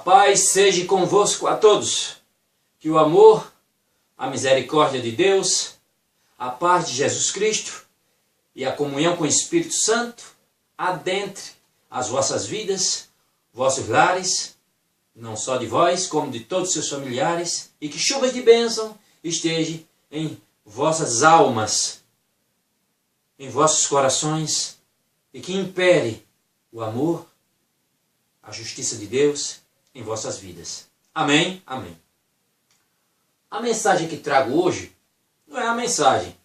paz seja convosco a todos. Que o amor, a misericórdia de Deus, a paz de Jesus Cristo e a comunhão com o Espírito Santo adentre as vossas vidas, vossos lares, não só de vós, como de todos os seus familiares, e que chuvas de bênção estejam em vossas almas, em vossos corações, e que impere o amor, a justiça de Deus em vossas vidas. Amém? Amém. A mensagem que trago hoje não é a mensagem.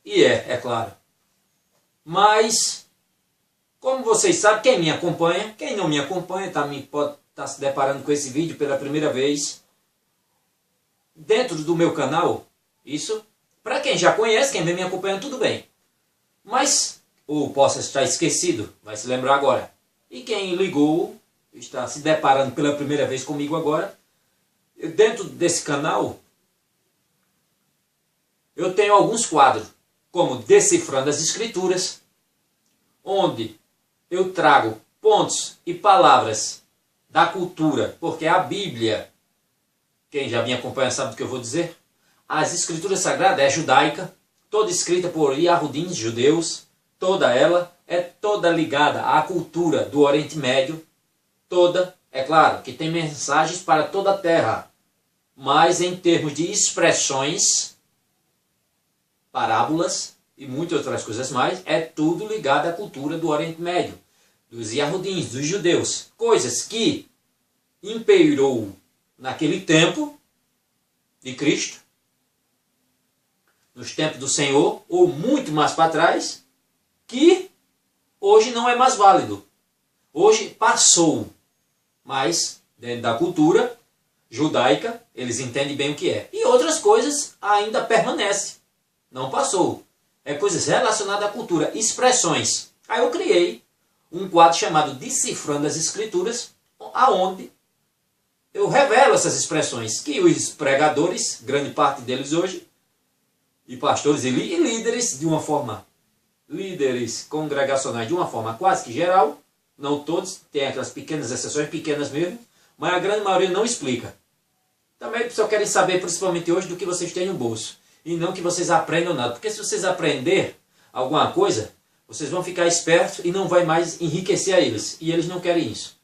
E é claro. Mas, como vocês sabem, quem me acompanha, quem não me acompanha, pode estar se deparando com esse vídeo pela primeira vez, dentro do meu canal, isso, para quem já conhece, quem vem me acompanhando, tudo bem. Mas, ou possa estar esquecido, vai se lembrar agora. E quem ligou, está se deparando pela primeira vez comigo agora, dentro desse canal, eu tenho alguns quadros, como Decifrando as Escrituras, onde eu trago pontos e palavras da cultura, porque a Bíblia, quem já me acompanha sabe do que eu vou dizer, as Escrituras Sagradas é judaica, toda escrita por Yahudim, judeus, toda ela é toda ligada à cultura do Oriente Médio, toda, é claro, que tem mensagens para toda a terra, mas em termos de expressões, parábolas e muitas outras coisas mais, é tudo ligado à cultura do Oriente Médio, dos Yahudins, dos judeus, coisas que imperou naquele tempo de Cristo, nos tempos do Senhor, ou muito mais para trás, que hoje não é mais válido. Hoje passou, mas dentro da cultura judaica, eles entendem bem o que é. E outras coisas ainda permanecem. Não passou. É coisas relacionadas à cultura, expressões. Aí eu criei um quadro chamado Decifrando as Escrituras, aonde eu revelo essas expressões que os pregadores, grande parte deles hoje, e pastores e líderes de uma forma, líderes congregacionais de uma forma quase que geral, não todos, tem aquelas pequenas exceções, pequenas mesmo, mas a grande maioria não explica. Também só querem saber, principalmente hoje, do que vocês têm no bolso. E não que vocês aprendam nada. Porque se vocês aprender alguma coisa, vocês vão ficar espertos e não vai mais enriquecer a eles. E eles não querem isso.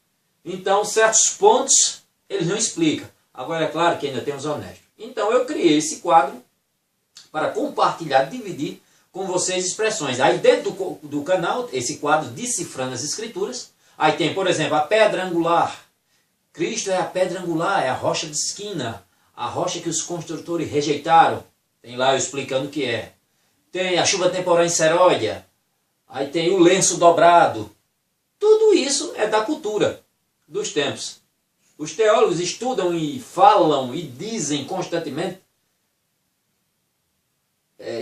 Então, certos pontos, eles não explicam. Agora, é claro que ainda tem os honestos. Então, eu criei esse quadro para compartilhar, dividir com vocês expressões. Aí, dentro do canal, esse quadro Decifrando as Escrituras, aí tem, por exemplo, a pedra angular. Cristo é a pedra angular, é a rocha de esquina, a rocha que os construtores rejeitaram. Tem lá eu explicando o que é. Tem a chuva temporal em Seródia. Aí tem o lenço dobrado. Tudo isso é da cultura dos tempos. Os teólogos estudam e falam e dizem constantemente,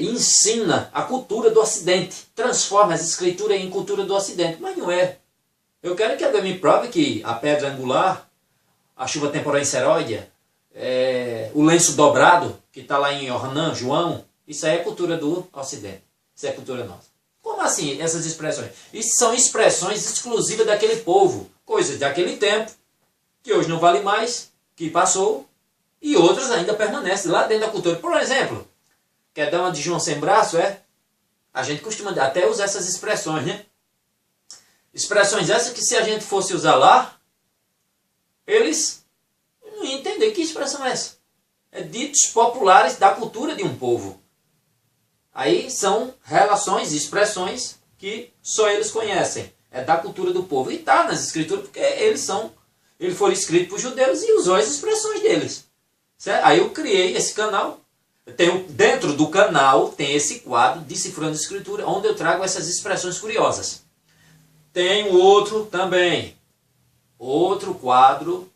ensina a cultura do Ocidente. Transforma as escrituras em cultura do Ocidente. Mas não é. Eu quero que alguém me prove que a pedra angular, a chuva temporal em Seródia, o lenço dobrado, que está lá em Ornã, João, isso aí é cultura do Ocidente. Isso é cultura nossa. Como assim essas expressões? Isso são expressões exclusivas daquele povo. Coisas daquele tempo, que hoje não vale mais, que passou, e outras ainda permanecem lá dentro da cultura. Por exemplo, quer dar uma de João sem braço, a gente costuma até usar essas expressões, né? Expressões essas que se a gente fosse usar lá, eles não iam entender que expressão é essa. É ditos populares da cultura de um povo. Aí são relações, expressões que só eles conhecem. É da cultura do povo. E está nas escrituras porque eles foram escritos por judeus e usou as expressões deles. Certo? Aí eu criei esse canal. Dentro do canal tem esse quadro, Decifrando a Escritura, onde eu trago essas expressões curiosas. Tem outro também. Outro quadro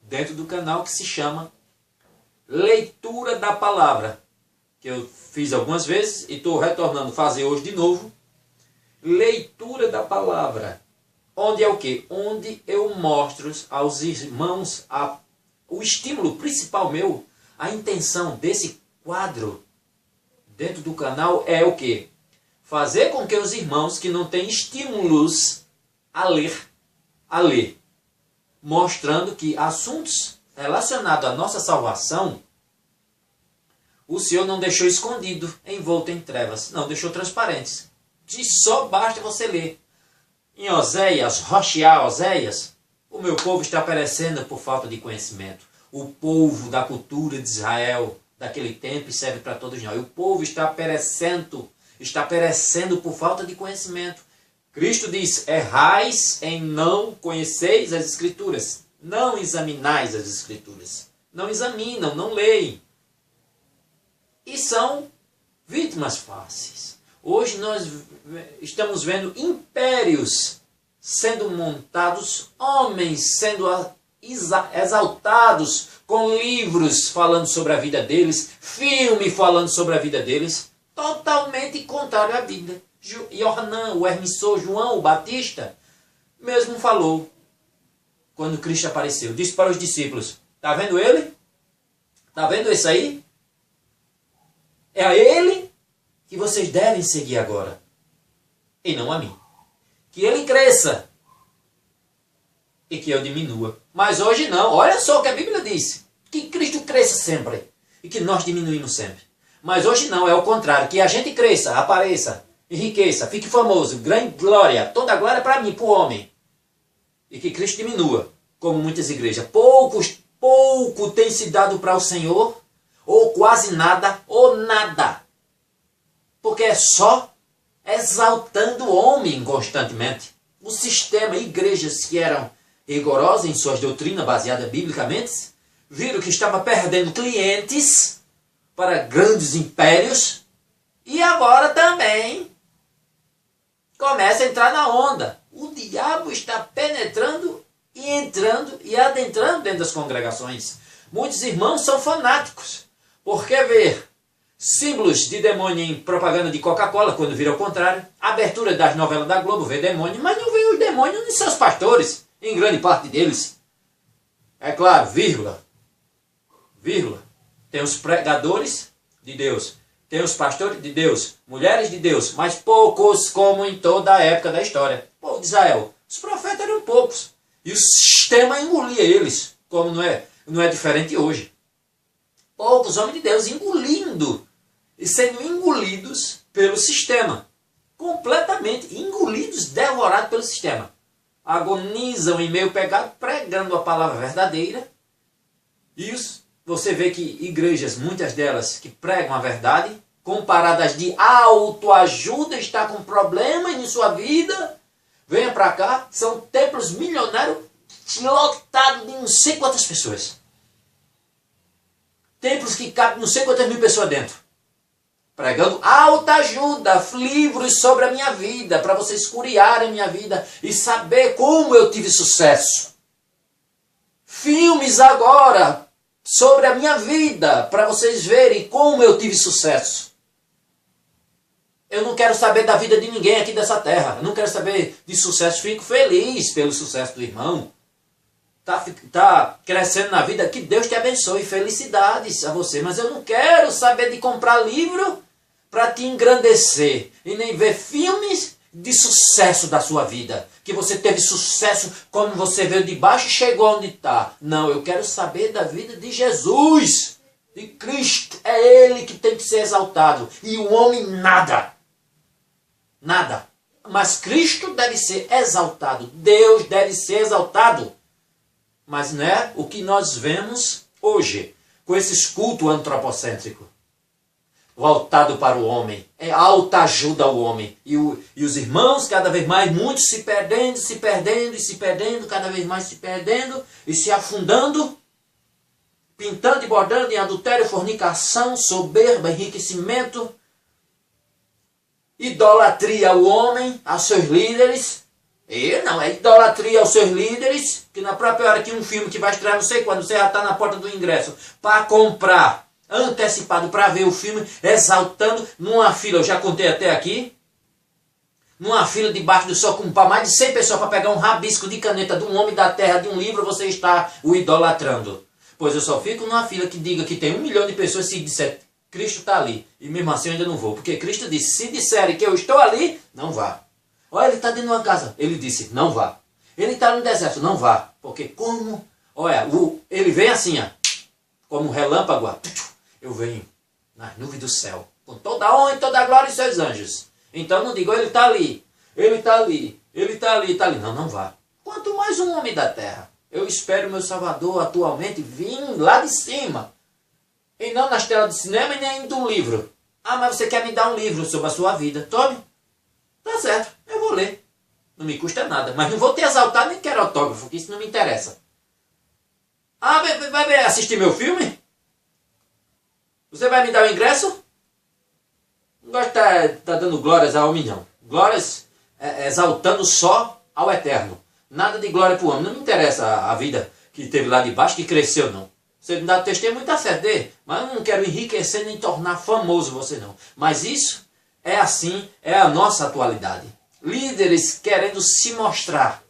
dentro do canal que se chama Leitura da Palavra, que eu fiz algumas vezes e estou retornando a fazer hoje de novo. Leitura da Palavra. Onde é o quê? Onde eu mostro aos irmãos o estímulo principal meu, a intenção desse quadro dentro do canal é o quê? Fazer com que os irmãos que não têm estímulos a ler, mostrando que assuntos relacionados à nossa salvação, o Senhor não deixou escondido, envolto em trevas. Não, deixou transparentes. Que só basta você ler. Em Oséias, Rochear Oséias, o meu povo está perecendo por falta de conhecimento. O povo da cultura de Israel, daquele tempo, serve para todos nós. O povo está perecendo por falta de conhecimento. Cristo diz, errais em não conheceis as Escrituras. Não examinais as Escrituras. Não examinam, não leem. E são vítimas fáceis. Hoje nós estamos vendo impérios sendo montados, homens sendo exaltados com livros falando sobre a vida deles, filme falando sobre a vida deles, totalmente contrário à Bíblia. Yohanan, o Hermissor, João, o Batista, mesmo falou, quando Cristo apareceu, disse para os discípulos, está vendo ele? Está vendo isso aí? É a ele que vocês devem seguir agora, e não a mim. Que ele cresça e que eu diminua. Mas hoje não. Olha só o que a Bíblia diz. Que Cristo cresça sempre e que nós diminuímos sempre. Mas hoje não, é o contrário. Que a gente cresça, apareça, enriqueça, fique famoso, grande glória. Toda a glória para mim, para o homem. E que Cristo diminua, como muitas igrejas. Pouco tem se dado para o Senhor, ou quase nada, ou nada. Porque é só exaltando o homem constantemente. O sistema, igrejas que eram rigorosas em suas doutrinas baseadas biblicamente, viram que estava perdendo clientes para grandes impérios e agora também começa a entrar na onda. O diabo está penetrando e entrando e adentrando dentro das congregações. Muitos irmãos são fanáticos. Porque ver símbolos de demônio em propaganda de Coca-Cola, quando vira ao contrário. Abertura das novelas da Globo, vê demônio, mas não vê os demônios em seus pastores, em grande parte deles. É claro, vírgula. Tem os pregadores de Deus, tem os pastores de Deus, mulheres de Deus, mas poucos como em toda a época da história. O povo de Israel, os profetas eram poucos. E o sistema engolia eles, como não é diferente hoje. Poucos homens de Deus engolindo e sendo engolidos pelo sistema. Completamente engolidos, devorados pelo sistema. Agonizam em meio pecado, pregando a palavra verdadeira. E você vê que igrejas, muitas delas que pregam a verdade, comparadas de autoajuda, está com problema em sua vida, venha para cá, são templos milionários lotados de não sei quantas pessoas. Templos que cabem não sei quantas mil pessoas dentro. Pregando autoajuda, livros sobre a minha vida, para vocês curiarem a minha vida e saber como eu tive sucesso. Filmes agora sobre a minha vida, para vocês verem como eu tive sucesso. Eu não quero saber da vida de ninguém aqui dessa terra. Eu não quero saber de sucesso. Fico feliz pelo sucesso do irmão. Tá crescendo na vida, que Deus te abençoe, felicidades a você, mas eu não quero saber de comprar livro para te engrandecer, e nem ver filmes de sucesso da sua vida, que você teve sucesso, como você veio de baixo e chegou onde está. Não, eu quero saber da vida de Jesus, de Cristo, é Ele que tem que ser exaltado, e o homem nada, mas Cristo deve ser exaltado, Deus deve ser exaltado. Mas não é o que nós vemos hoje, com esses cultos antropocêntricos, voltado para o homem, é autoajuda ao homem. E os irmãos, cada vez mais, muitos se perdendo, cada vez mais se perdendo e se afundando, pintando e bordando em adultério, fornicação, soberba, enriquecimento, idolatria ao homem, aos seus líderes. E não, é idolatria aos seus líderes, que na própria hora que um filme que vai estrear não sei quando, você já está na porta do ingresso para comprar, antecipado para ver o filme, exaltando numa fila, eu já contei até aqui, numa fila debaixo do sol com mais de 100 pessoas para pegar um rabisco de caneta de um homem da terra, de um livro, você está o idolatrando. Pois eu só fico numa fila que diga que tem 1 milhão de pessoas se disser, Cristo está ali, e mesmo assim eu ainda não vou, porque Cristo disse, se disserem que eu estou ali, não vá. Olha, ele está dentro de uma casa. Ele disse, não vá. Ele está no deserto, não vá. Porque como, olha, ele vem assim, ó, como um relâmpago, ó, eu venho nas nuvens do céu, com toda a honra e toda a glória e seus anjos. Então não digo, ele está ali, ele está ali, ele está ali, está ali. Não, não vá. Quanto mais um homem da terra. Eu espero meu Salvador atualmente vir lá de cima. E não nas telas de cinema e nem de um livro. Ah, mas você quer me dar um livro sobre a sua vida? Tome. Tá certo, eu vou ler. Não me custa nada. Mas não vou te exaltar nem quero autógrafo, que isso não me interessa. Ah, vai assistir meu filme? Você vai me dar o ingresso? Não gosto de estar dando glórias ao homem, não. Glórias exaltando só ao eterno. Nada de glória para o homem. Não me interessa a vida que teve lá de baixo, que cresceu, não. Você me dá testemunho, tá certo dele. Mas eu não quero enriquecer nem tornar famoso você, não. Mas isso é assim, é a nossa atualidade. Líderes querendo se mostrar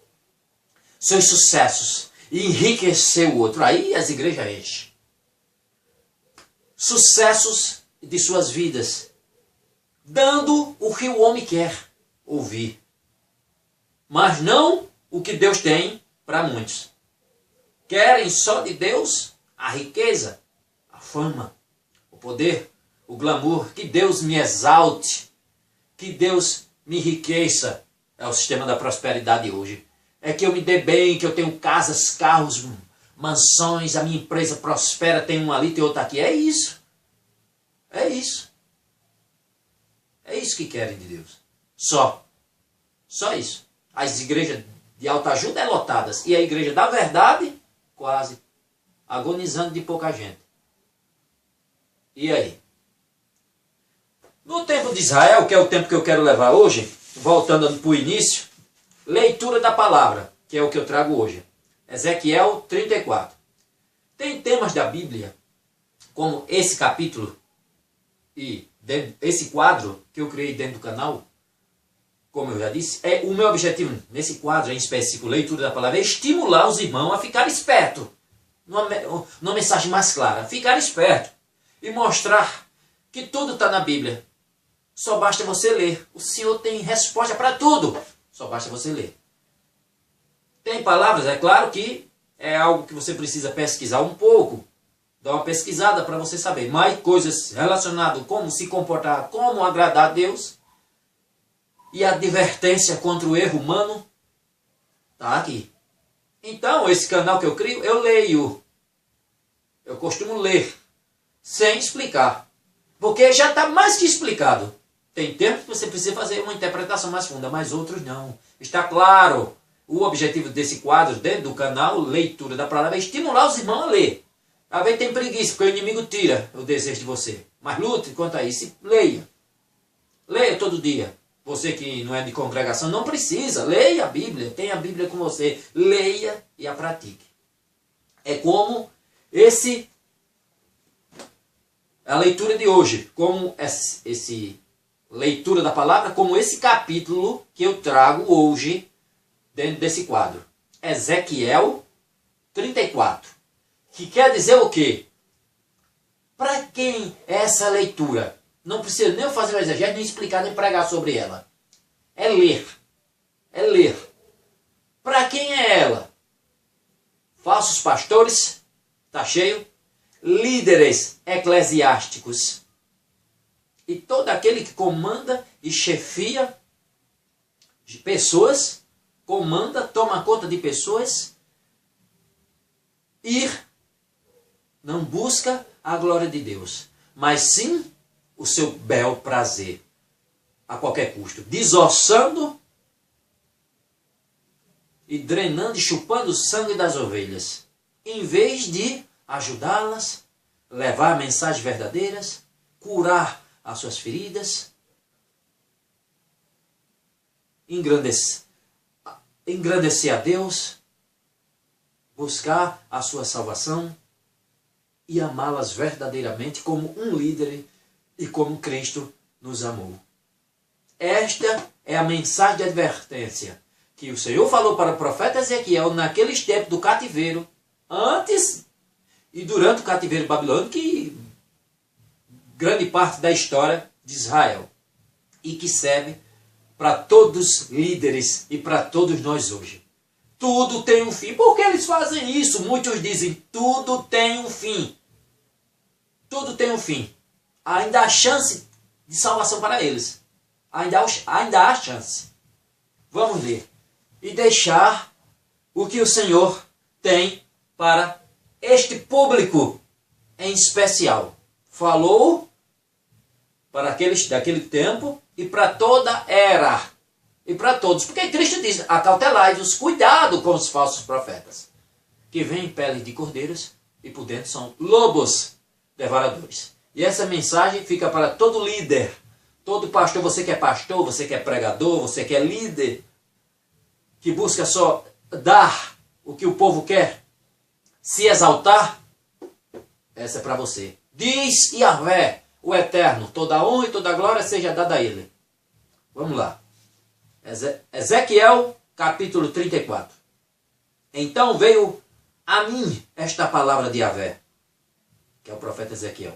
seus sucessos e enriquecer o outro. Aí as igrejas enchem. Sucessos de suas vidas. Dando o que o homem quer ouvir. Mas não o que Deus tem para muitos. Querem só de Deus a riqueza, a fama, o poder, o glamour. Que Deus me exalte. Que Deus me enriqueça. É o sistema da prosperidade hoje. É que eu me dê bem, que eu tenho casas, carros, mansões, a minha empresa prospera, tem um ali, tem outro aqui. É isso. É isso. É isso que querem de Deus. Só. Só isso. As igrejas de alta ajuda é lotadas. E a igreja da verdade, quase agonizando de pouca gente. E aí? No tempo de Israel, que é o tempo que eu quero levar hoje, voltando para o início, leitura da palavra, que é o que eu trago hoje. Ezequiel 34. Tem temas da Bíblia, como esse capítulo e esse quadro que eu criei dentro do canal, como eu já disse, o meu objetivo nesse quadro em específico, leitura da palavra, é estimular os irmãos a ficar esperto. Numa mensagem mais clara, ficar esperto e mostrar que tudo está na Bíblia. Só basta você ler. O Senhor tem resposta para tudo. Só basta você ler. Tem palavras, é claro que é algo que você precisa pesquisar um pouco. Dar uma pesquisada para você saber. Mas coisas relacionadas com como se comportar, como agradar a Deus. E a advertência contra o erro humano está aqui. Então, esse canal que eu crio, eu leio. Eu costumo ler. Sem explicar. Porque já está mais que explicado. Tem tempo que você precisa fazer uma interpretação mais funda, mas outros não. Está claro. O objetivo desse quadro dentro do canal, leitura da palavra, é estimular os irmãos a ler. Às vezes tem preguiça, porque o inimigo tira o desejo de você. Mas lute quanto a isso. Leia. Leia todo dia. Você que não é de congregação, não precisa. Leia a Bíblia. Tenha a Bíblia com você. Leia e a pratique. É como a leitura de hoje. Como esse leitura da palavra, como esse capítulo que eu trago hoje dentro desse quadro. Ezequiel 34. Que quer dizer o quê? Para quem é essa leitura? Não precisa nem fazer o exegese, nem explicar, nem pregar sobre ela. É ler. É ler. Para quem é ela? Falsos pastores, está cheio. Líderes eclesiásticos. E todo aquele que comanda e chefia de pessoas, comanda, toma conta de pessoas, não busca a glória de Deus, mas sim o seu bel prazer, a qualquer custo, desossando e drenando e chupando o sangue das ovelhas, em vez de ajudá-las, levar mensagens verdadeiras, curar as suas feridas, engrandecer a Deus, buscar a sua salvação e amá-las verdadeiramente como um líder e como Cristo nos amou. Esta é a mensagem de advertência que o Senhor falou para o profeta Ezequiel naqueles tempos do cativeiro, antes e durante o cativeiro babilônico, que grande parte da história de Israel, e que serve para todos os líderes e para todos nós hoje. Tudo tem um fim. Por que eles fazem isso? Muitos dizem, tudo tem um fim. Tudo tem um fim. Ainda há chance de salvação para eles. Ainda há chance. Vamos ler. E deixar o que o Senhor tem para este público em especial. Falou para aqueles daquele tempo e para toda era. E para todos. Porque Cristo diz, acautelai-vos, cuidado com os falsos profetas, que vêm em pele de cordeiros e por dentro são lobos devoradores. E essa mensagem fica para todo líder, todo pastor, você que é pregador, você que é líder, que busca só dar o que o povo quer, se exaltar, essa é para você. Diz Yahvé, o Eterno, toda a honra e toda a glória seja dada a Ele. Vamos lá. Ezequiel, capítulo 34. Então veio a mim esta palavra de Yahvé, que é o profeta Ezequiel.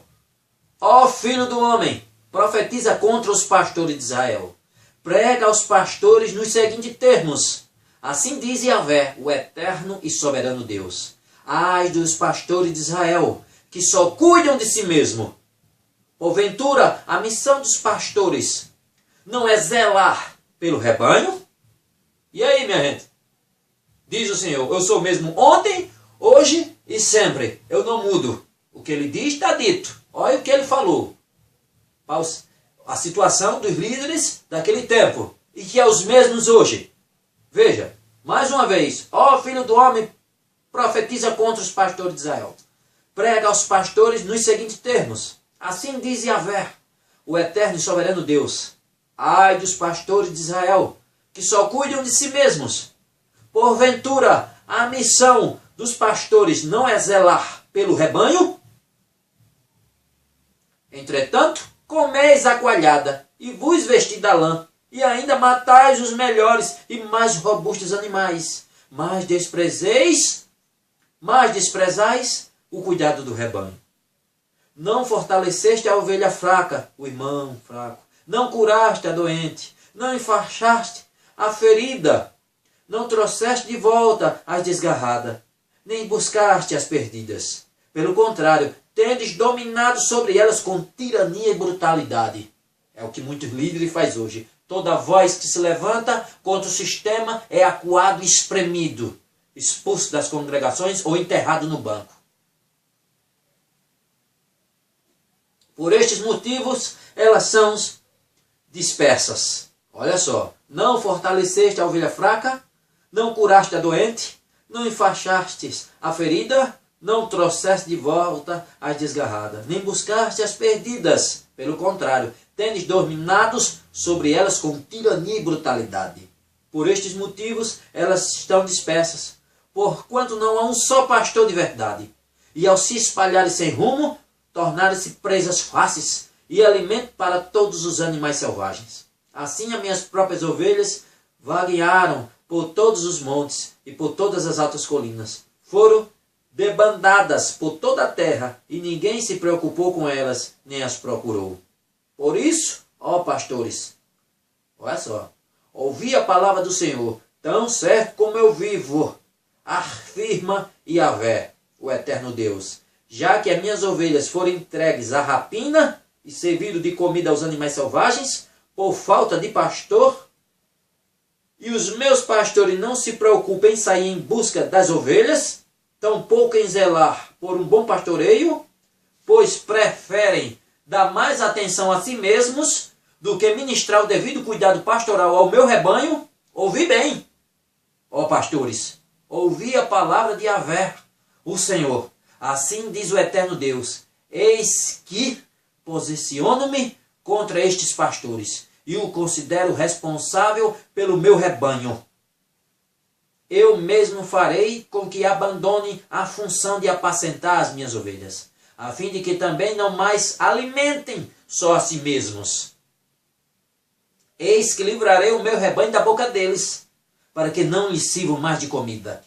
Ó filho do homem, profetiza contra os pastores de Israel. Prega aos pastores nos seguintes termos. Assim diz Yahvé, o eterno e soberano Deus. Ai dos pastores de Israel, que só cuidam de si mesmo. Porventura, a missão dos pastores não é zelar pelo rebanho? E aí, minha gente? Diz o Senhor, eu sou mesmo ontem, hoje e sempre. Eu não mudo. O que ele diz está dito. Olha o que ele falou. A situação dos líderes daquele tempo. E que é os mesmos hoje. Veja, mais uma vez. Ó filho do homem, profetiza contra os pastores de Israel. Prega aos pastores nos seguintes termos. Assim diz Yahvé, o eterno e soberano Deus. Ai dos pastores de Israel, que só cuidam de si mesmos. Porventura, a missão dos pastores não é zelar pelo rebanho? Entretanto, comeis a coalhada e vos vestis da lã, e ainda matais os melhores e mais robustos animais, mas desprezais o cuidado do rebanho. Não fortaleceste a ovelha fraca, o irmão fraco. Não curaste a doente, não enfaixaste a ferida, não trouxeste de volta as desgarradas, nem buscaste as perdidas. Pelo contrário, tendes dominado sobre elas com tirania e brutalidade. É o que muitos líderes fazem hoje. Toda voz que se levanta contra o sistema é acuado e espremido, expulso das congregações ou enterrado no banco. Por estes motivos, elas são dispersas. Olha só, não fortaleceste a ovelha fraca, não curaste a doente, não enfaixaste a ferida, não trouxeste de volta as desgarradas, nem buscaste as perdidas. Pelo contrário, tendes dominados sobre elas com tirania e brutalidade. Por estes motivos, elas estão dispersas, porquanto não há um só pastor de verdade. E ao se espalharem sem rumo, tornaram-se presas fáceis e alimento para todos os animais selvagens. Assim as minhas próprias ovelhas vaguearam por todos os montes e por todas as altas colinas. Foram debandadas por toda a terra, e ninguém se preocupou com elas, nem as procurou. Por isso, ó pastores, olha só, ouvi a palavra do Senhor, tão certo como eu vivo, afirma Yahvé, o eterno Deus. Já que as minhas ovelhas foram entregues à rapina e serviram de comida aos animais selvagens, por falta de pastor, e os meus pastores não se preocupam em sair em busca das ovelhas, tampouco em zelar por um bom pastoreio, pois preferem dar mais atenção a si mesmos do que ministrar o devido cuidado pastoral ao meu rebanho. Ouvi bem, ó pastores, ouvi a palavra de Yahvé, o Senhor. Assim diz o eterno Deus, eis que posiciono-me contra estes pastores e o considero responsável pelo meu rebanho. Eu mesmo farei com que abandone a função de apacentar as minhas ovelhas, a fim de que também não mais alimentem só a si mesmos. Eis que livrarei o meu rebanho da boca deles, para que não lhes sirvam mais de comida.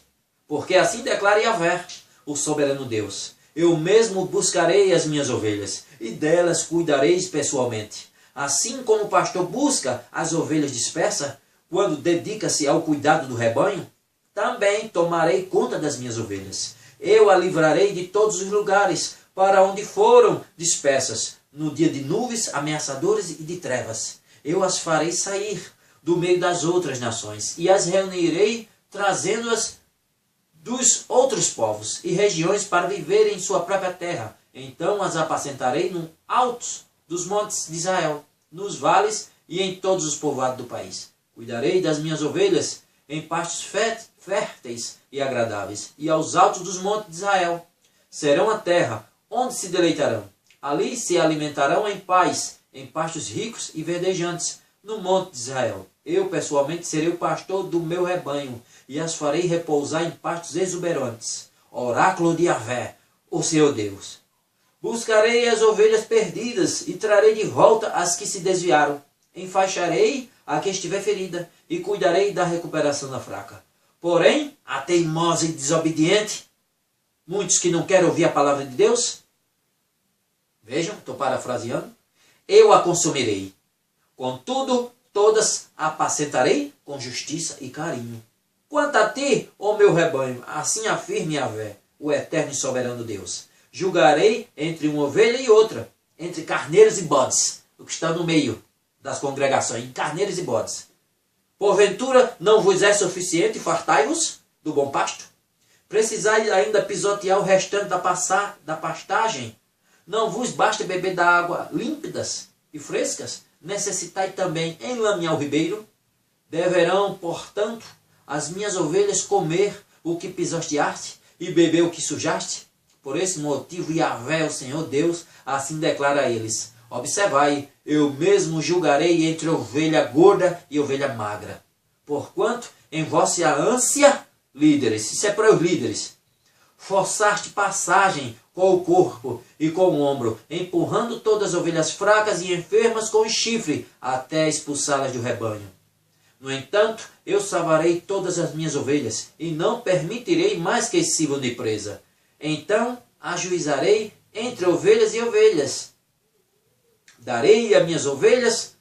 Porque assim declara Yahvé, o soberano Deus. Eu mesmo buscarei as minhas ovelhas, e delas cuidarei pessoalmente. Assim como o pastor busca as ovelhas dispersas, quando dedica-se ao cuidado do rebanho, também tomarei conta das minhas ovelhas. Eu a livrarei de todos os lugares para onde foram dispersas, no dia de nuvens ameaçadoras e de trevas. Eu as farei sair do meio das outras nações e as reunirei, trazendo-as dos outros povos e regiões para viverem em sua própria terra. Então as apacentarei nos altos dos montes de Israel, nos vales e em todos os povoados do país. Cuidarei das minhas ovelhas em pastos férteis e agradáveis, e aos altos dos montes de Israel. Serão a terra onde se deleitarão. Ali se alimentarão em paz, em pastos ricos e verdejantes, no monte de Israel. Eu pessoalmente serei o pastor do meu rebanho, e as farei repousar em pastos exuberantes. Oráculo de Yahvé, o Senhor Deus. Buscarei as ovelhas perdidas e trarei de volta as que se desviaram. Enfaixarei a que estiver ferida e cuidarei da recuperação da fraca. Porém, a teimosa e desobediente, muitos que não querem ouvir a palavra de Deus, vejam, estou parafraseando, eu a consumirei. Contudo, todas apacentarei com justiça e carinho. Quanto a ti, ó meu rebanho, assim afirme Yahvé, o eterno e soberano Deus. Julgarei entre uma ovelha e outra, entre carneiros e bodes, o que está no meio das congregações, carneiros e bodes. Porventura não vos é suficiente fartai-vos do bom pasto? Precisai ainda pisotear o restante da pastagem? Não vos basta beber da água límpidas e frescas? Necessitai também enlamear o ribeiro? Deverão, portanto, as minhas ovelhas comer o que pisoteaste e beber o que sujaste? Por esse motivo, Yahvé, o Senhor Deus, assim declara a eles: observai, eu mesmo julgarei entre ovelha gorda e ovelha magra. Porquanto em vossa ânsia, líderes, isso é para os líderes, forçaste passagem com o corpo e com o ombro, empurrando todas as ovelhas fracas e enfermas com o chifre, até expulsá-las do rebanho. No entanto, eu salvarei todas as minhas ovelhas, e não permitirei mais que sirvam de presa. Então ajuizarei entre ovelhas e ovelhas. Darei a minhas ovelhas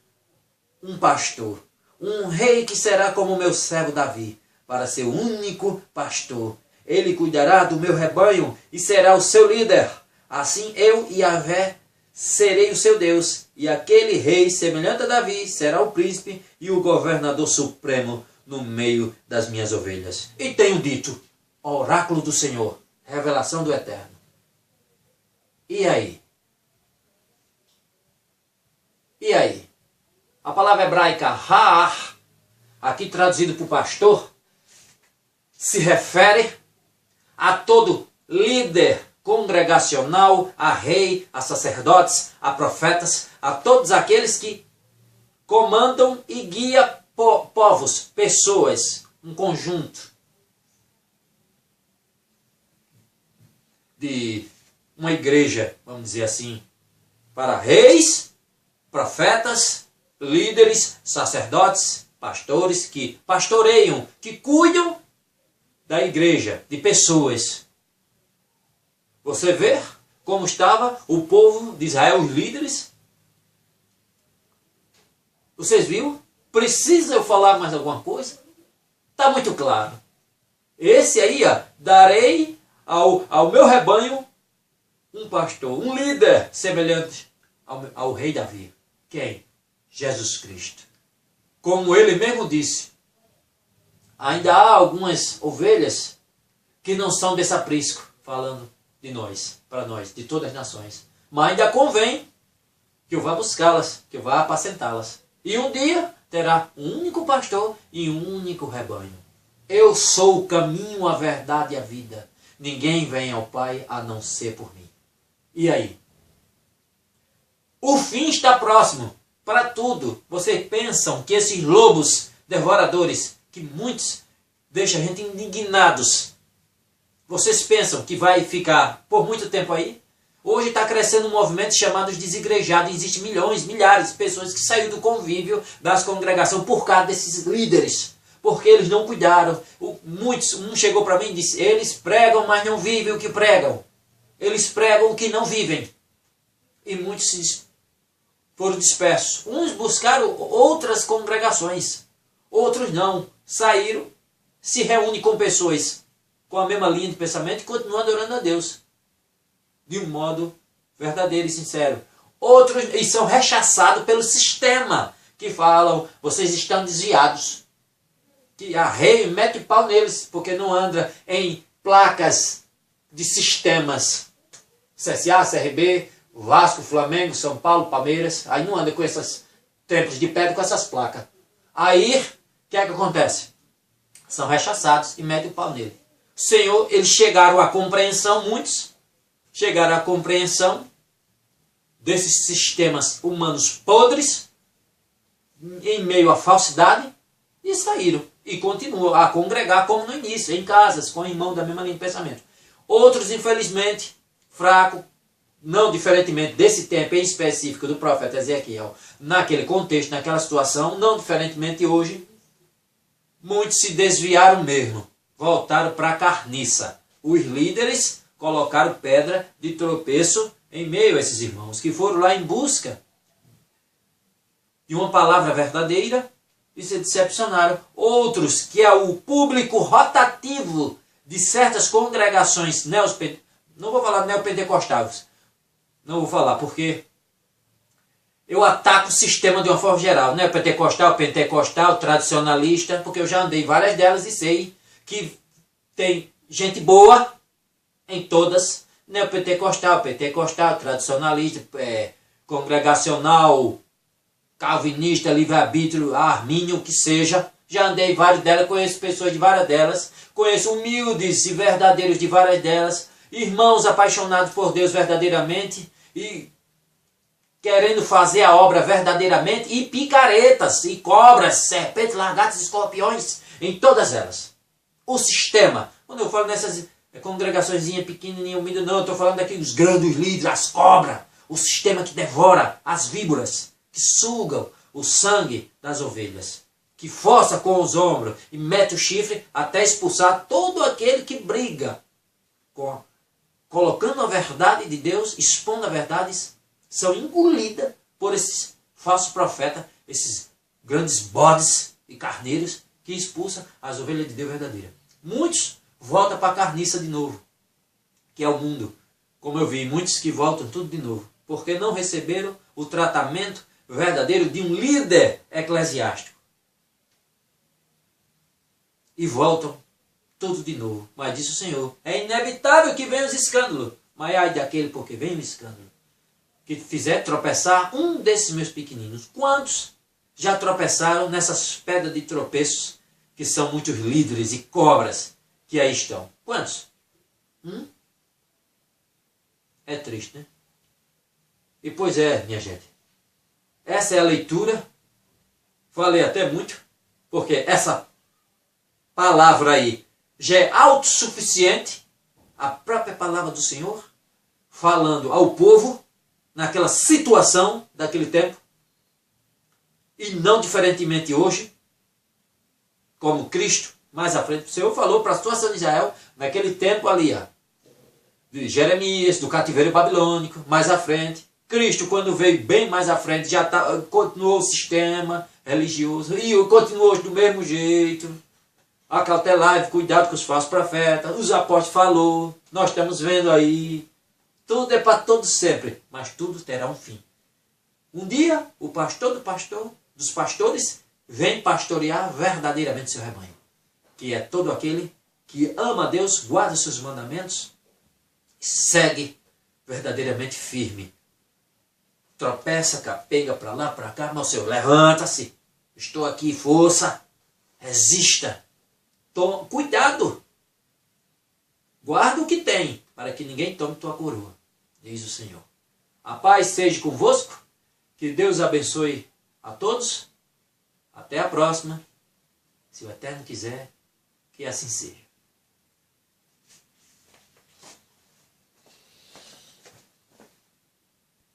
um pastor, um rei que será como meu servo Davi, para ser o único pastor. Ele cuidará do meu rebanho e será o seu líder. Assim eu, Yahvé, serei o seu Deus, e aquele rei semelhante a Davi será o príncipe e o governador supremo no meio das minhas ovelhas. E tenho dito, oráculo do Senhor, revelação do Eterno. E aí? E aí? A palavra hebraica Ha'ar, aqui traduzido por pastor, se refere a todo líder congregacional, a rei, a sacerdotes, a profetas, a todos aqueles que comandam e guiam povos, pessoas, um conjunto de uma igreja, vamos dizer assim, para reis, profetas, líderes, sacerdotes, pastores que pastoreiam, que cuidam da igreja, de pessoas. Você vê como estava o povo de Israel, os líderes? Vocês viram? Precisa eu falar mais alguma coisa? Está muito claro. Esse aí, ó, darei ao meu rebanho um pastor, um líder semelhante ao rei Davi. Quem? Jesus Cristo. Como ele mesmo disse, ainda há algumas ovelhas que não são desse aprisco, falando de nós, para nós, de todas as nações. Mas ainda convém que eu vá buscá-las, que eu vá apacentá-las. E um dia terá um único pastor e um único rebanho. Eu sou o caminho, a verdade e a vida. Ninguém vem ao Pai a não ser por mim. E aí? O fim está próximo para tudo. Vocês pensam que esses lobos devoradores, que muitos deixam a gente indignados, vocês pensam que vai ficar por muito tempo aí? Hoje está crescendo um movimento chamado os desigrejados. Existem milhões, milhares de pessoas que saíram do convívio das congregações por causa desses líderes. Porque eles não cuidaram. Um chegou para mim e disse, eles pregam, mas não vivem o que pregam. Eles pregam o que não vivem. E muitos foram dispersos. Uns buscaram outras congregações. Outros não. Saíram se reúne com pessoas com a mesma linha de pensamento e continua adorando a Deus de um modo verdadeiro e sincero. Outros e são rechaçados pelo sistema, que falam, vocês estão desviados. Que arreia e mete o pau neles, porque não anda em placas de sistemas. CSA, CRB, Vasco, Flamengo, São Paulo, Palmeiras. Aí não anda com esses templos de pedra, com essas placas. Aí, o que é que acontece? São rechaçados e metem o pau nele. Senhor, eles chegaram à compreensão, muitos chegaram à compreensão desses sistemas humanos podres, em meio à falsidade, e saíram. E continuam a congregar como no início, em casas, com irmãos da mesma linha de pensamento. Outros, infelizmente, fracos, não diferentemente desse tempo em específico do profeta Ezequiel, naquele contexto, naquela situação, não diferentemente hoje, muitos se desviaram mesmo, voltaram para a carniça. Os líderes colocaram pedra de tropeço em meio a esses irmãos, que foram lá em busca de uma palavra verdadeira e se decepcionaram. Outros, que é o público rotativo de certas congregações não vou falar neopentecostais, não vou falar porque eu ataco o sistema de uma forma geral, neopentecostal, pentecostal, tradicionalista, porque eu já andei em várias delas e sei que tem gente boa em todas, neopentecostal, pentecostal, tradicionalista, congregacional, calvinista, livre-arbítrio, armínio, o que seja. Já andei em várias delas, conheço pessoas de várias delas, conheço humildes e verdadeiros de várias delas, irmãos apaixonados por Deus verdadeiramente e querendo fazer a obra verdadeiramente, e picaretas, e cobras, serpentes, lagartos, escorpiões, em todas elas. O sistema, quando eu falo nessas congregaçõezinhas pequenininhas, humildes, não, eu estou falando aqui dos grandes líderes, as cobras, o sistema que devora as víboras, que sugam o sangue das ovelhas, que força com os ombros e mete o chifre até expulsar todo aquele que briga, colocando a verdade de Deus, expondo a verdades, são engolidas por esses falsos profetas, esses grandes bodes e carneiros que expulsam as ovelhas de Deus verdadeira. Muitos voltam para a carniça de novo, que é o mundo. Como eu vi, muitos que voltam tudo de novo, porque não receberam o tratamento verdadeiro de um líder eclesiástico. E voltam tudo de novo. Mas disse o Senhor, é inevitável que venham os escândalos, mas ai daquele porque vem o escândalo, que fizer tropeçar um desses meus pequeninos. Quantos já tropeçaram nessas pedras de tropeços, que são muitos líderes e cobras que aí estão? Quantos? É triste, né? E pois é, minha gente. Essa é a leitura. Falei até muito, porque essa palavra aí já é autossuficiente. A própria palavra do Senhor, falando ao povo, naquela situação daquele tempo, e não diferentemente hoje, como Cristo, mais à frente, o Senhor falou para a situação de Israel, naquele tempo ali, de Jeremias, do cativeiro babilônico, mais à frente. Cristo, quando veio bem mais à frente, já continuou o sistema religioso, e continuou do mesmo jeito. Acautelai, cuidado com os falsos profetas, os apóstolos falou, nós estamos vendo aí. Tudo é para todos sempre, mas tudo terá um fim. Um dia, o pastor dos pastores, vem pastorear verdadeiramente seu rebanho. Que é todo aquele que ama a Deus, guarda os seus mandamentos, e segue verdadeiramente firme. Tropeça, capenga para lá, para cá, mas o Senhor, levanta-se. Estou aqui, força, resista. Cuidado. Guarda o que tem, para que ninguém tome tua coroa, diz o Senhor. A paz seja convosco, que Deus abençoe a todos. Até a próxima, se o Eterno quiser, que assim seja.